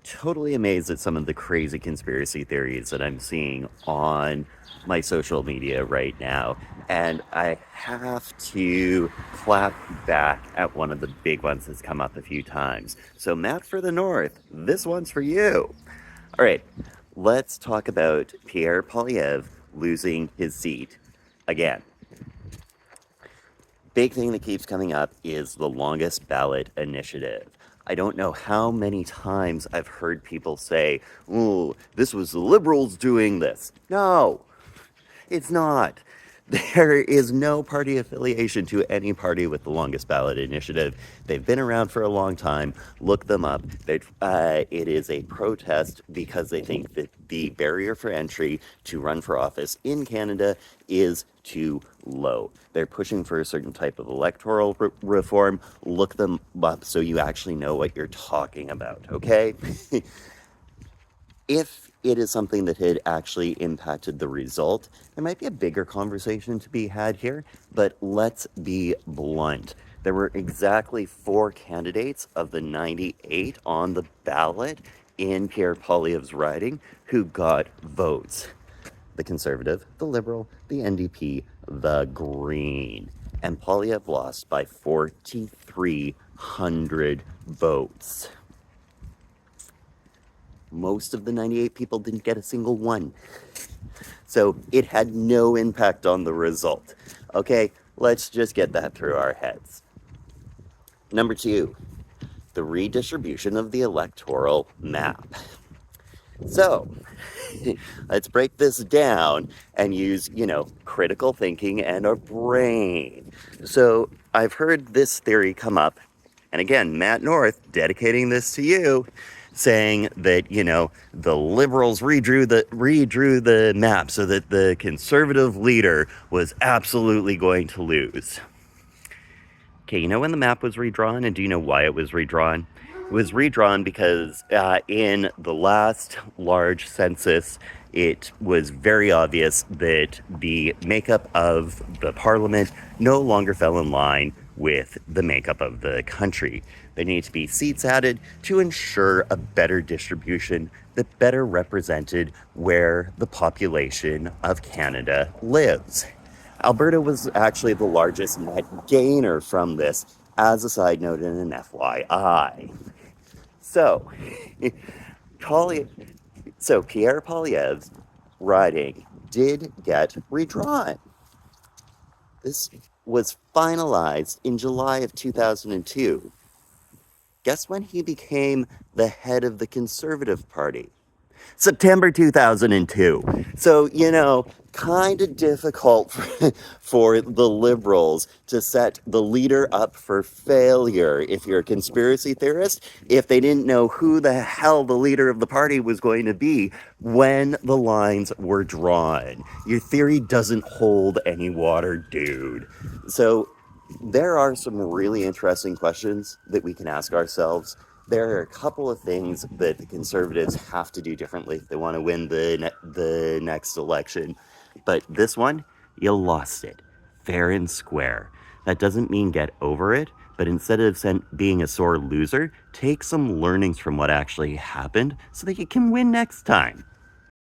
totally amazed at some of the crazy conspiracy theories that I'm seeing on my social media right now. And I have to clap back at one of the big ones that's come up a few times. So, Matt for the North, this one's for you. All right, let's talk about Pierre Poilievre losing his seat again. Big thing that keeps coming up is the longest ballot initiative. I don't know how many times I've heard people say, "Oh, this was the liberals doing this." No, it's not. There is no party affiliation to any party with the longest ballot initiative. They've been around for a long time. Look them up. It is a protest because they think that the barrier for entry to run for office in Canada is too low. They're pushing for a certain type of electoral reform. Look them up so you actually know what you're talking about, okay? If it is something that had actually impacted the result, there might be a bigger conversation to be had here, but let's be blunt. There were exactly 4 candidates of the 98 on the ballot in Pierre Poilievre's riding who got votes. The Conservative, the Liberal, the NDP, the Green. And Poilievre lost by 4,300 votes. Most of the 98 people didn't get a single one. So it had no impact on the result. Okay, let's just get that through our heads. Number 2, the redistribution of the electoral map. So, let's break this down and use, critical thinking and our brain. So, I've heard this theory come up, and again, Matt North, dedicating this to you, saying that, the liberals redrew the map so that the conservative leader was absolutely going to lose. Okay, you know when the map was redrawn, and do you know why it was redrawn? It was redrawn because in the last large census, it was very obvious that the makeup of the parliament no longer fell in line with the makeup of the country. There need to be seats added to ensure a better distribution that better represented where the population of Canada lives. Alberta was actually the largest net gainer from this, as a side note and an FYI. So, Pierre Poilievre's riding did get redrawn. This was finalized in July of 2002. Guess when he became the head of the Conservative Party? September 2002. So, kind of difficult for the liberals to set the leader up for failure if you're a conspiracy theorist, if they didn't know who the hell the leader of the party was going to be when the lines were drawn. Your theory doesn't hold any water, dude. So, there are some really interesting questions that we can ask ourselves. There are a couple of things that the Conservatives have to do differently if they want to win the next election. But this one, you lost it. Fair and square. That doesn't mean get over it, but instead of being a sore loser, take some learnings from what actually happened so that you can win next time.